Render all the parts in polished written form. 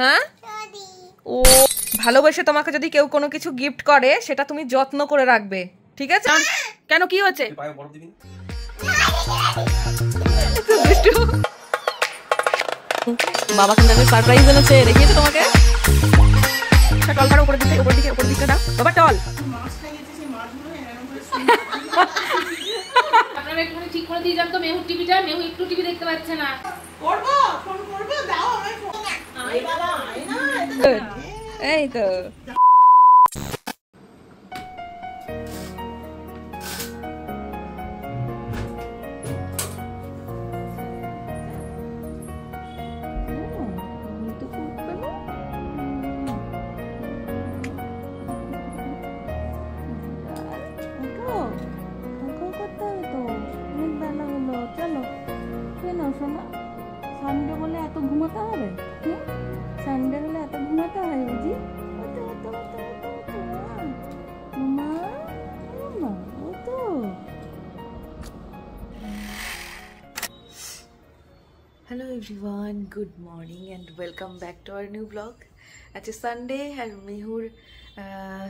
হ্যাঁ, ও ভালোবেসে তোমাকে যদি কেউ কোনো কিছু গিফট করে সেটা তুমি যত্ন করে রাখবে, ঠিক আছে? কেন, কি হচ্ছে? বাবা কিন্তু একটা সারপ্রাইজ এনেছে, দেখিয়েছে তোমাকে। টল কারো উপরের দিকে, উপর দিকে দাও বাবা, টল। আপনারা একটুখানি ঠিক করে দিয়ে যান তো মেহুর টিভিটা, মেহু একটু টিভি দেখতে পাচ্ছে না। করব, ফোন করব, দাও আমায় ফোন। আয় বাবা, আয় না। এই তো সানডে বলে এত ঘুমাতে হবে? সানডে হলে এত ঘুমাতে হয় বুঝি? Hello everyone, good morning and welcome back to our new blog. আজকে সানডে আর মেহুর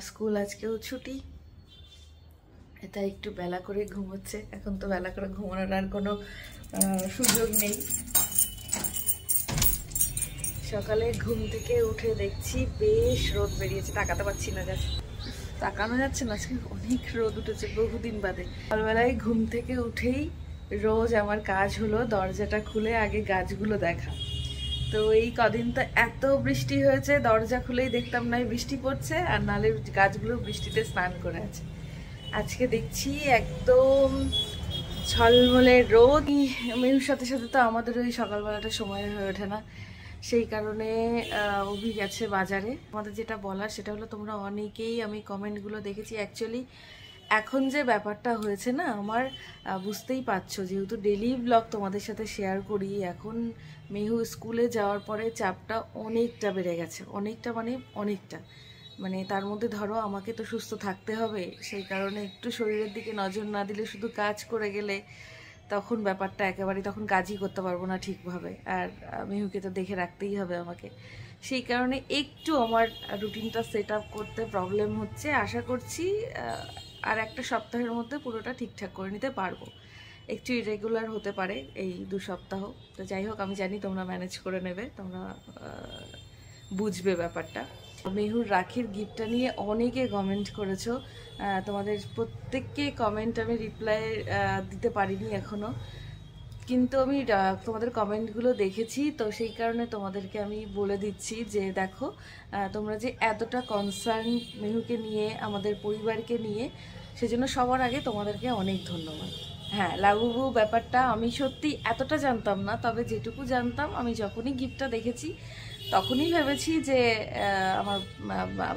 স্কুল আজকেও ছুটি। এটা একটু বেলা করে ঘুমোচ্ছে, এখন তো বেলা করে ঘুমানোর আর কোনো সুযোগ নেই। সকালে ঘুম থেকে উঠে দেখছি বেশ রোদ বেরিয়েছে, তাকাতে পারছি না, তাকানো যাচ্ছে না, আজকে অনেক রোদ উঠেছে বহুদিন বাদে। সকালবেলায় ঘুম থেকে উঠেই রোজ আমার কাজ হলো দরজাটা খুলে আগে গাছগুলো দেখা। তো এই কদিন তো এত বৃষ্টি হয়েছে, দরজা খুলেই দেখতাম নয় বৃষ্টি পড়ছে, আর নালে গাছগুলো বৃষ্টিতে স্নান করে আছে। আজকে দেখছি একদম ঝলমলে রোদ। মেহুর সাথে সাথে তো আমাদের ওই সকালবেলাটা সময় হয়ে ওঠে না, সেই কারণে অভি গেছে বাজারে। আমাদের যেটা বলার সেটা হলো, তোমরা অনেকেই, আমি কমেন্টগুলো দেখেছি, অ্যাকচুয়ালি এখন যে ব্যাপারটা হয়েছে না, আমার বুঝতেই পারছো, যেহেতু ডেলি ব্লগ তোমাদের সাথে শেয়ার করি, এখন মেহু স্কুলে যাওয়ার পরে চাপটা অনেকটা বেড়ে গেছে, অনেকটা মানে তার মধ্যে ধরো আমাকে তো সুস্থ থাকতে হবে, সেই কারণে একটু শরীরের দিকে নজর না দিলে, শুধু কাজ করে গেলে তখন ব্যাপারটা একেবারে, তখন কাজই করতে পারবো না ঠিকভাবে, আর মেহুকে তো দেখে রাখতেই হবে আমাকে। সেই কারণে একটু আমার রুটিনটা সেট আপ করতে প্রবলেম হচ্ছে। আশা করছি আর একটা সপ্তাহের মধ্যে পুরোটা ঠিকঠাক করে নিতে পারবো। একটু ইরেগুলার হতে পারে এই 2 সপ্তাহ, তো যাই হোক, আমি জানি তোমরা ম্যানেজ করে নেবে, তোমরা বুঝবে ব্যাপারটা। মেহুর রাখির গিফটটা নিয়ে অনেকে কমেন্ট করেছো, তোমাদের প্রত্যেককে কমেন্ট আমি রিপ্লাই দিতে পারিনি এখনও, কিন্তু আমি তোমাদের কমেন্টগুলো দেখেছি, তো সেই কারণে তোমাদেরকে আমি বলে দিচ্ছি যে দেখো, তোমরা যে এতটা কনসার্ন মেহুকে নিয়ে, আমাদের পরিবারকে নিয়ে, সেজন্য সবার আগে তোমাদেরকে অনেক ধন্যবাদ। হ্যাঁ, লাবুবু ব্যাপারটা আমি সত্যি এতটা জানতাম না, তবে যেটুকু জানতাম, আমি যখনই গিফটটা দেখেছি তখনই ভেবেছি যে আমার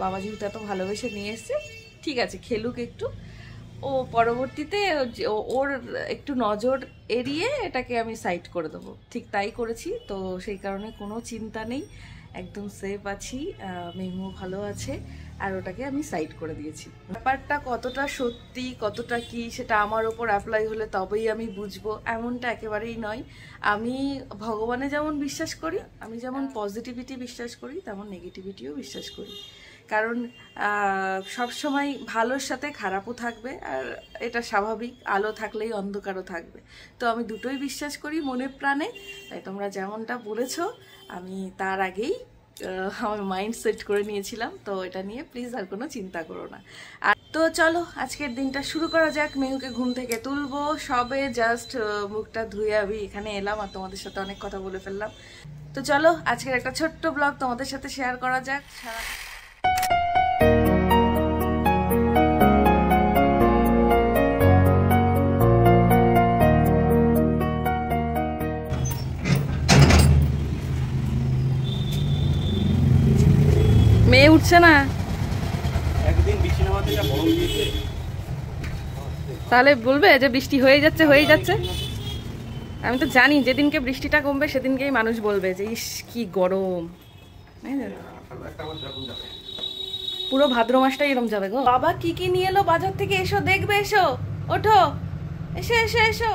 বাবা যেহেতু এত ভালোবেসে নিয়ে এসছে, ঠিক আছে খেলুক একটু, ও পরবর্তীতে ওর একটু নজর এড়িয়ে এটাকে আমি সাইড করে দেবো। ঠিক তাই করেছি, তো সেই কারণে কোনো চিন্তা নেই, একদম সেফ আছি, মেহু ভালো আছে, আর ওটাকে আমি সাইড করে দিয়েছি। ব্যাপারটা কতটা সত্যি কতটা কি সেটা আমার ওপর অ্যাপ্লাই হলে তবেই আমি বুঝবো, এমনটা একেবারেই নয়। আমি ভগবানে যেমন বিশ্বাস করি, আমি যেমন পজিটিভিটি বিশ্বাস করি, তেমন নেগেটিভিটিও বিশ্বাস করি, কারণ সব সময় ভালোর সাথে খারাপও থাকবে, আর এটা স্বাভাবিক, আলো থাকলেই অন্ধকারও থাকবে। তো আমি দুটোই বিশ্বাস করি মনে প্রাণে, তাই তোমরা যেমনটা বলেছো আমি তার আগেই আমার মাইন্ড সেট করে নিয়েছিলাম, তো এটা নিয়ে প্লিজ আর কোনো চিন্তা করো না। আর তো চলো আজকের দিনটা শুরু করা যাক। মেহুকে ঘুম থেকে তুলবো, সবে জাস্ট মুখটা ধুয়ে আমি এখানে এলাম, আর তোমাদের সাথে অনেক কথা বলে ফেললাম। তো চলো আজকের একটা ছোট্ট ব্লগ তোমাদের সাথে শেয়ার করা যাক। মেয়ে উঠছে না, তাহলে বলবে যে বৃষ্টি হয়ে যাচ্ছে। আমি তো জানি যেদিনকে বৃষ্টিটা কমবে সেদিনকেই মানুষ বলবে যে ইস কি গরম, পুরো ভাদ্র মাসটাই এরম যাবে গো। বাবা কি কি নিয়ে এলো বাজার থেকে, এসো দেখবে, এসো, ওঠো, এসো।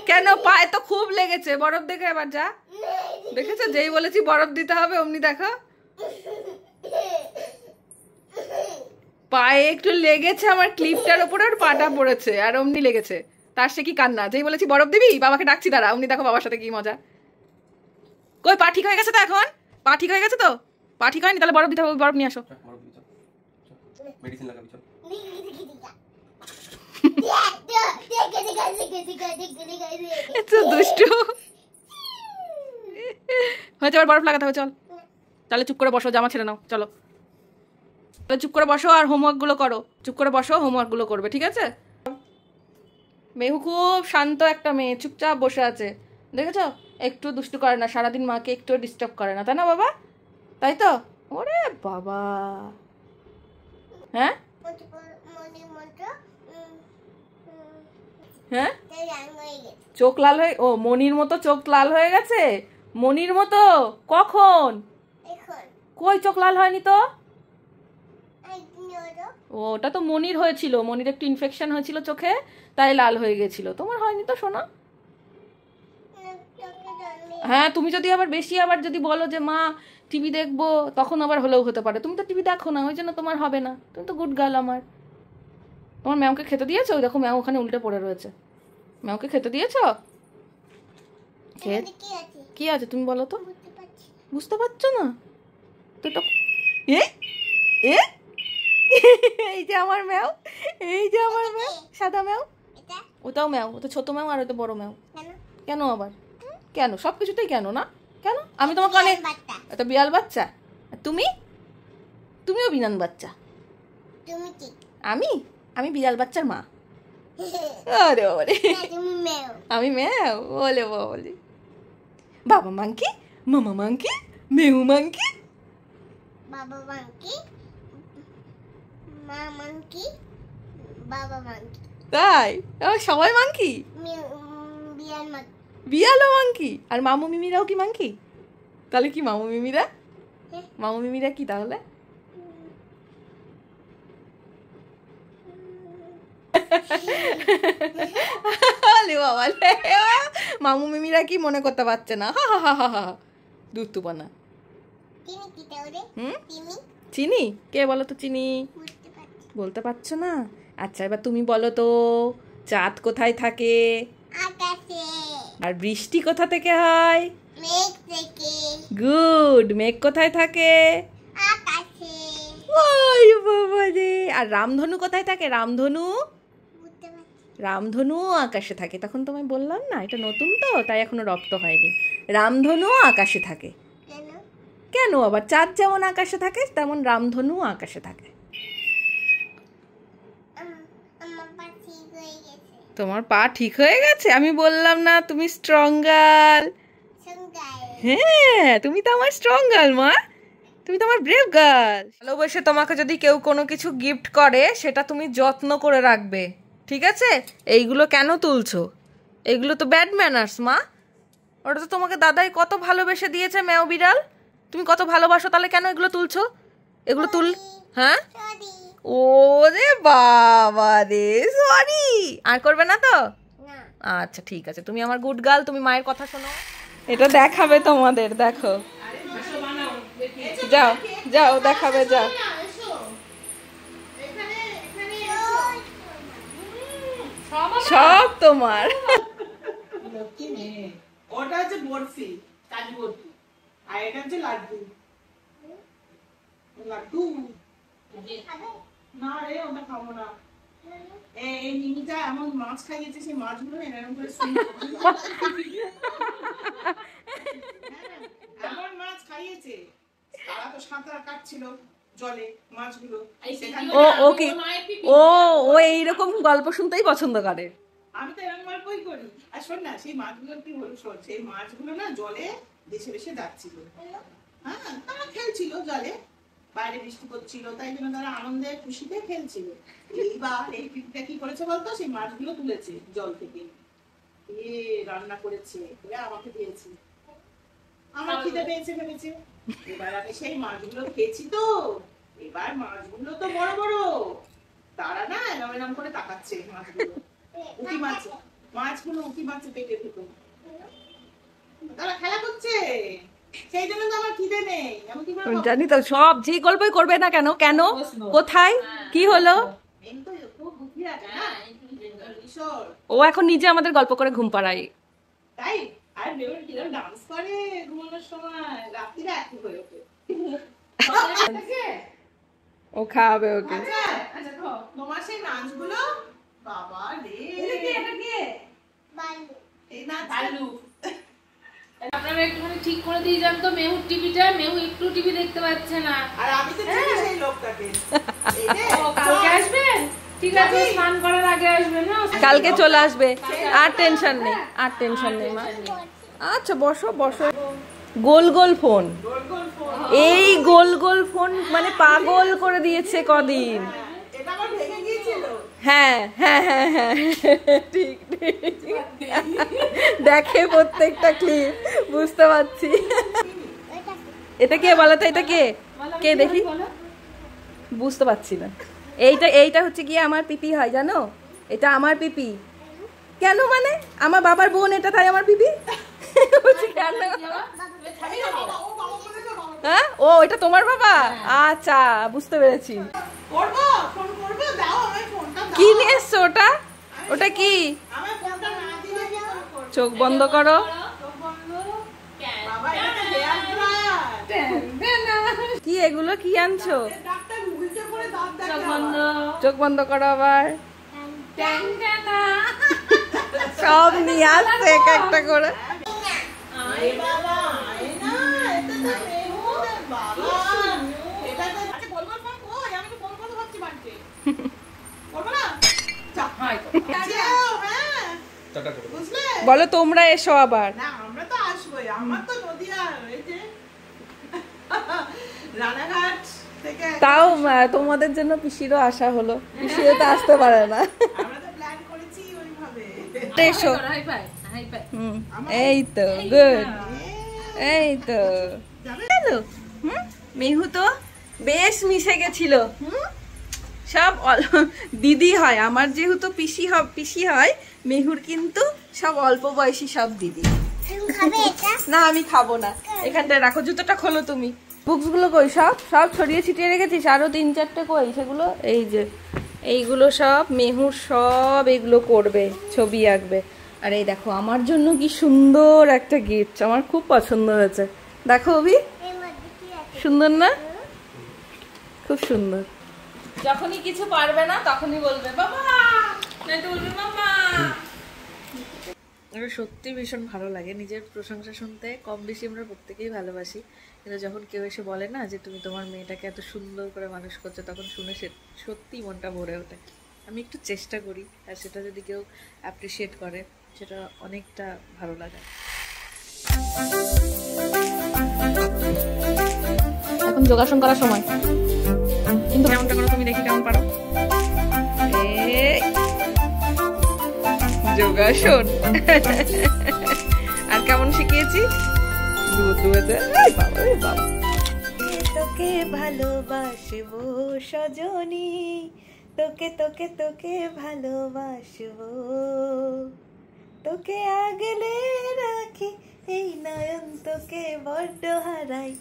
কেন পায়ে তো খুব লেগেছে, বরফ দেখে এবার যা। দেখেছো, যেই বলেছি বরফ দিতে হবে অমনি দেখো পায়ে একটু লেগেছে, আমার ক্লিপটার উপরে ওর পাটা পড়েছে আর অমনি লেগেছে। তার সে কি কান্না, যেই বলেছি বরফ দিবি, বাবাকে ডাকছি দাঁড়া, অমনি দেখো বাবার সাথে কি মজা। কই পা ঠিক হয়ে গেছে তো এখন? পা ঠিক হয়ে গেছে তো? পা ঠিক হয়নি, তাহলে বরফ দিতে হবে, বরফ নিয়ে আসো। দুষ্টু হয়েছে, এবার বরফ লাগাতে হবে। চল তাহলে চুপ করে বসো, জামা ছেড়ে নাও, চলো তাহলে চুপ করে বসো আর হোমওয়ার্ক গুলো করো। চুপ করে বসো, হোমওয়ার্ক গুলো করবে, ঠিক আছে? মেহু খুব শান্ত একটা মেয়ে, চুপচাপ বসে আছে, দেখেছো? একটু দুষ্টু করে না, সারাদিন মাকে একটু ডিস্টার্ব করে না, তাই না বাবা? তাই তো? ওরে বাবা, হ্যাঁ হ্যাঁ চোখ লাল হয়ে, ও মনির মতো চোখ লাল হয়ে গেছে? মনির মতো কখন? কই চোখ লাল হয়নি তো? ওটা তো মনির হয়েছিল, মনির একটু ইনফেকশন হয়েছিল চোখে, তাই লাল হয়ে গেছিল। তোমার হয়নি তো সোনা? হ্যাঁ, তুমি যদি আবার বেশি আবার যদি বলো যে মা টিভি দেখবো, তখন আবার হলেও হতে পারে। তুমি তো টিভি দেখো না, ওই জন্য তোমার হবে না। তুমি তো গুড গার্ল আমার। তোমার ম্যামকে খেতে দিয়েছো? ওই দেখো ম্যাম ওখানে উল্টে পড়ে রয়েছে। ম্যামকে খেতে দিয়েছো? কি আছে তুমি বলো তো? বুঝতে পারছো না তো? এই যে আমার ম্যাও, এই যে আমার ম্যাও, সাদা ম্যাও। ওটাও ম্যাও, ওটা ছোট ম্যাও আর ওটা বড় ম্যাও। কেন আবার? কেন সবকিছুতেই কেন না? কেন? আমি তোমাকে অনেক, এটা বিড়াল বাচ্চা। তুমি, তুমিও বিনান বাচ্চা। আমি আমি বিড়াল বাচ্চার মা। আরে বাবারে, আমি ম্যাও? বলে বলে বাবা মাংকি, মামা মাংকি, মেহু মাংকি, বাবা মাংকি, মা মাংকি, বাবা মাংকি। তাই সবাই মাংকি? বিয়াল মাংকি। বিড়ালও মাংকি? আর মামু মিমিরাও কি মাংকি? তাহলে কি মামু মিমিরা? মামু মিমিরা কি তাহলে? মামু মিমিরা কি মনে করতে পারছে না? দুতুপানা। চিনি কে বলো তো? চিনি বলতে পারছো না? আচ্ছা এবার তুমি বলো তো, চাঁদ কোথায় থাকে? আকাশে। আর বৃষ্টি কোথা থেকে হয়? মেঘ থেকে। গুড। মেঘ কোথায় থাকে? আকাশে। ওই বাবা রে। আর রামধনু কোথায় থাকে? রামধনু? রামধনু আকাশে থাকে। তখন তোমায় বললাম না, এটা নতুন তো তাই এখনো রপ্ত হয়নি। রামধনু আকাশে থাকে। কেন আবার? চাঁদ যেমন আকাশে থাকে তেমন রামধনু আকাশে থাকে। তোমার পা ঠিক হয়ে গেছে? আমি বললাম না তুমি স্ট্রং গার্ল? হ্যাঁ, তুমি তো আমার স্ট্রং গার্ল মা, তুমি তো আমার ব্রেভ গার্ল। ভালোবেসে তোমাকে যদি কেউ কোনো কিছু গিফট করে, সেটা তুমি যত্ন করে রাখবে, ঠিক আছে? এইগুলো কেন তুলছো? এইগুলো তো ব্যাড ম্যানার্স মা। ওটা তো তোমাকে দাদাই কত ভালোবেসে দিয়েছে, ম্যাও বিড়াল। তুমি কত ভালোবাসো, তাহলে কেন এগুলো তুলছো? এগুলো হ্যাঁ? ও রে বাবা রে, সরি। আর করবে না তো? আচ্ছা ঠিক আছে, তুমি আমার গুড গার্ল, তুমি মায়ের কথা শোনো। এটা দেখাবে তোমাদের, দেখো। যাও যাও দেখাবে, যাও। সব তোমার। ওটা হচ্ছে বরফি, কাজু বরফি, আর এটা হচ্ছে লাড্ডু। লাড্ডু না রে, ওটা খাবো না। এই নিমিটা এমন মাছ খাইয়েছে, সেই মাছগুলো এরকম করে এমন মাছ খাইয়েছে, তারা তো সাঁতার কাটছিল জলে মাছগুলো। ও কি ও ও এইরকম গল্প শুনতেই পছন্দ করে। আমি তো এরকম গল্পই করি। আর শোন না, সেই মাছগুলো কি হলো, শোন, সেই মাছগুলো না জলে দেশে দেশে যাচ্ছিল। হ্যাঁ, তারা খেলছিল জলে, বাইরে বৃষ্টি করছিল, তাই জন্য তারা আনন্দে খুশিতে খেলছিল। এইবার এই পিকটা কি করেছে বলতো, সেই মাছগুলো তুলেছে জল থেকে, রান্না করেছে, আমাকে দিয়েছে। আমার খিদে পেয়েছে ভেবেছে, এবার আমি সেই মাছগুলো খেয়েছি তো। এবার মাছগুলো তো বড় বড়, তারা না এরম করে তাকাচ্ছে মাছগুলো, উঁকি মারছে, মাছগুলো উঁকি মারছে পেটের ভিতর। তারা খেলা করছে, সেই জন্য তো আমার খিদে নেই। আমি কি করে জানি তো, সব যে গল্পই করবে না কেন, কেন কোথায় কি হলো, মেন তো খুব বুদ্ধি আছে না ঈশ্বর। ও এখন নিজে আমাদের গল্প করে ঘুম পাড়ায়। তাই আর বেরোন কিরম ডান্স করে ঘুমানোর সময়, রাত্রিরে একটু হয়ে ওঠে। ও খাওয়াবে ওকে। আচ্ছা আচ্ছা তোমার সেই নাচগুলো বাবা রে, এই নাচ আপনারা একটুখানি ঠিক করে দিয়ে যান তো মেহুর টিভিটা, মেহু একটু টিভি দেখতে পাচ্ছে না। আর আমি তো চিনি সেই লোকটাকে। এই যে কালকে আসবেন? ঠিক আছে, স্নান করার আগে আসবেন না? কালকে চলে আসবে, আর টেনশন নেই, আর টেনশন নেই মা। আচ্ছা বসো বসো। গোল গোল ফোন, গোল গোল ফোন, এই গোল গোল ফোন মানে পাগল করে দিয়েছে কদিন। এটা আমার ভেঙে গিয়েছিল। হ্যাঁ হ্যাঁ হ্যাঁ হ্যাঁ ঠিক ঠিক, দেখে প্রত্যেকটা ক্লিপ, বুঝতে পারছি। এটা কে বলো তো, এটা কে, কে দেখি, বুঝতে পারছি না। এইটা হচ্ছে গিয়ে আমার পিপি হয়, জানো, এটা আমার পিপি। কেন মানে আমার বাবার বোন এটা, তাই আমার পিপি। কেন? হ্যাঁ ও এটা তোমার বাবা, আচ্ছা বুঝতে পেরেছি। করবো ফোন করবো, দাও আমার ফোনটা দাও। কি নিয়ে এসছো ওটা, ওটা কি? আমার ফোনটা না দিলে কি করে করবো? চোখ বন্ধ করো। চোখ বন্ধ। বাবা এটা তো হেয়ার ড্রায়ার। কি এগুলো কি আনছো? ডাক্তার উল্টে করে দাঁত চোখ দেখা। বন্ধ। চোখ বন্ধ করো আবার। ট্যাং ট্যানা। সব নিয়ে আসছে এক একটা করে। আরে বাবা, আরে না, এটা তো মেহুদের বাবা। এটা তো আচ্ছা বলবো ফোন কই, আমি তো ফোন করতে ভাবছি বাড়িতে। করবো না? চাপ হাই। যাও, হ্যাঁ। বুঝলে? বলো তোমরা এসো আবার। না আমরা তো আসবোই, আমার তো নদিয়া এই যে রানাঘাট থেকে তাও তোমাদের জন্য পিসিরও আসা হলো, পিসিও তো আসতে পারে না। আমরা তো প্ল্যান করেছি ওইভাবে। এসো। High five, high five. এই তো গুড, এই তো হ্যালো। মেহু তো বেশ মিশে গেছিল। সব দিদি হয় আমার, যেহেতু পিসি হয় মেহুর, কিন্তু সব অল্প বয়সী সব দিদি। না আমি খাবো না, এখানটায় রাখো, জুতোটা খোলো তুমি। বুকস গুলো কই, সব সব ছড়িয়ে ছিটিয়ে রেখেছিস, আরো 3-4টে কই সেগুলো? এই যে এইগুলো সব মেহুর, সব এগুলো করবে, ছবি আঁকবে। আর এই দেখো আমার জন্য কি সুন্দর একটা গিফট, আমার খুব পছন্দ হয়েছে। দেখো অভি, সুন্দর না? খুব সুন্দর। যখনই কিছু পারবে না তখনই বলবে বাবা, নয়তো বলবে মামা। আমার সত্যি ভীষণ ভালো লাগে নিজের প্রশংসা শুনতে। কম বেশি আমরা প্রত্যেকেই ভালোবাসি, কিন্তু যখন কেউ এসে বলে না যে তুমি তোমার মেয়েটাকে এত সুন্দর করে মানুষ করছো, তখন শুনে সত্যি মনটা ভরে ওঠে। আমি একটু চেষ্টা করি, আর সেটা যদি কেউ অ্যাপ্রিসিয়েট করে সেটা অনেকটা ভালো লাগে। এখন যোগাসন করার সময়, কিন্তু কেমনটা করো তুমি, দেখি কেমন পারো। যোগাসন আর কেমন শিখিয়েছি, তোকে ভালোবাসবো সজনী, তোকে তোকে তোকে ভালোবাসবো, তোকে আগলে রাখি এই নয়ন, তোকে বড্ড হারাই,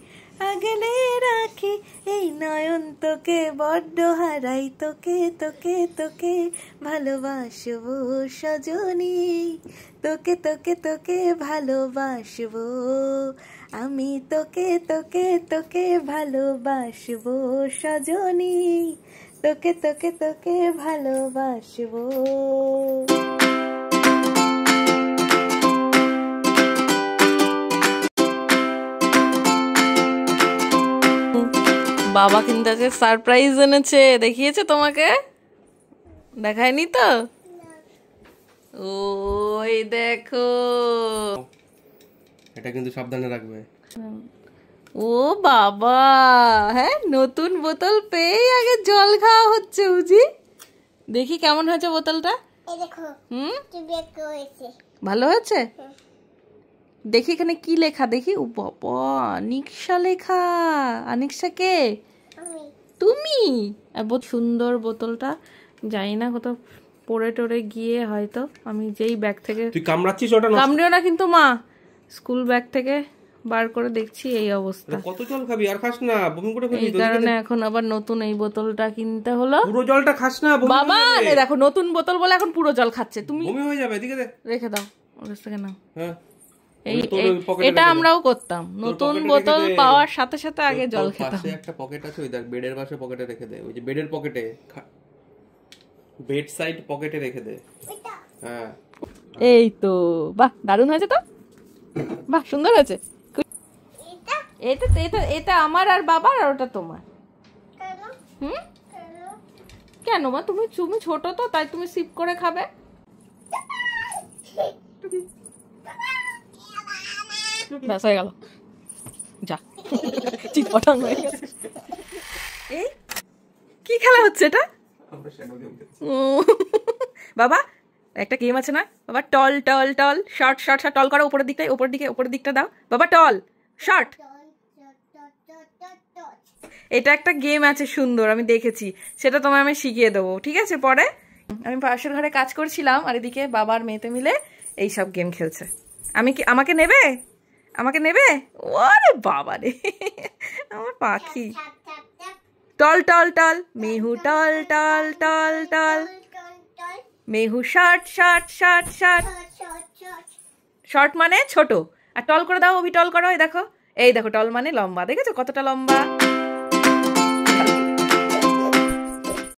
আগলে রাখি এই নয়ন, তোকে বড্ড হারাই, তোকে তোকে তোকে ভালোবাসবো সজনী, তোকে তোকে তোকে ভালোবাসবো, আমি তোকে তোকে তোকে ভালোবাসবো সজনী, তোকে তোকে তোকে ভালোবাসবো। বাবা কিন্তু আজকে সারপ্রাইজ এনেছে, দেখিয়েছে তোমাকে? দেখায়নি তো? ওই দেখো, এটা কিন্তু সাবধানে রাখবে। ও বাবা, হ্যাঁ নতুন বোতল পেয়ে আগে জল খাওয়া হচ্ছে বুঝি। দেখি কেমন হয়েছে বোতলটা। ভালো হয়েছে? দেখি এখানে কি লেখা, দেখি। ও বাবা, আনিকশা লেখা। আনিকশা কে? তুমি। বহুত সুন্দর বোতলটা, জানি না কোথাও পড়ে টরে গিয়ে হয়তো আমি যেই ব্যাগ থেকে তুই কামড়াচ্ছিস ওটা না? কামড়িও না কিন্তু মা, স্কুল ব্যাগ থেকে বার করে দেখছি এই অবস্থা। কত জল খাবি? আর খাস না, বমি করে ফেলবি। এই কারণে এখন আবার নতুন এই বোতলটা কিনতে হলো। পুরো জলটা খাস না, বমি বাবা হয়ে যাবে। এই দেখো নতুন বোতল বলে এখন পুরো জল খাচ্ছে। তুমি বমি হয়ে যাবে, এদিকে দে। রেখে দাও ওর কাছ থেকে নাও। হ্যাঁ এই তোর ওই পকেটে এটা রেখে দে। আমরাও করতাম, নতুন পকেটে বোতল রেখে দে। পাওয়ার সাথে সাথে আগে তোর জল খেতাম। পাশে একটা পকেট আছে, ওই দেখ বেডের পাশে পকেটে রেখে দে। ওই যে বেডের পকেটে, বেড সাইড পকেটে রেখে দে। হ্যাঁ এই তো বাহ, দারুণ হয়েছে তো, বাহ সুন্দর হয়েছে। এটা এটা এটা আমার আর বাবার, আর ওটা তোমার। হুম কেন মা? তুমি তুমি ছোট তো, তাই তুমি সিপ করে খাবে। ব্যাস হয়ে গেল, যা চিটপটাং হয়ে গেছে। এই কি খেলা হচ্ছে এটা? ও বাবা একটা গেম আছে না বাবা, টল টল টল, শর্ট শর্ট শর্ট, টল করো উপরের দিকটাই, উপরের দিকটা দাও বাবা, টল শর্ট। এটা একটা গেম আছে সুন্দর, আমি দেখেছি, সেটা তোমায় আমি শিখিয়ে দেবো, ঠিক আছে পরে। আমি পাশের ঘরে কাজ করছিলাম, আর এদিকে বাবার মেয়েতে মিলে এই সব গেম খেলছে। আমাকে নেবে, আমাকে নেবে? ওরে বাবা রে আমার পাখি। Tall tall tall, Mehu tall tall tall tall, Mehu short short short short. Short মানে ছোট, আর টল করে দাও, অভি টল করো। এই দেখো টল মানে লম্বা, দেখেছো কতটা লম্বা।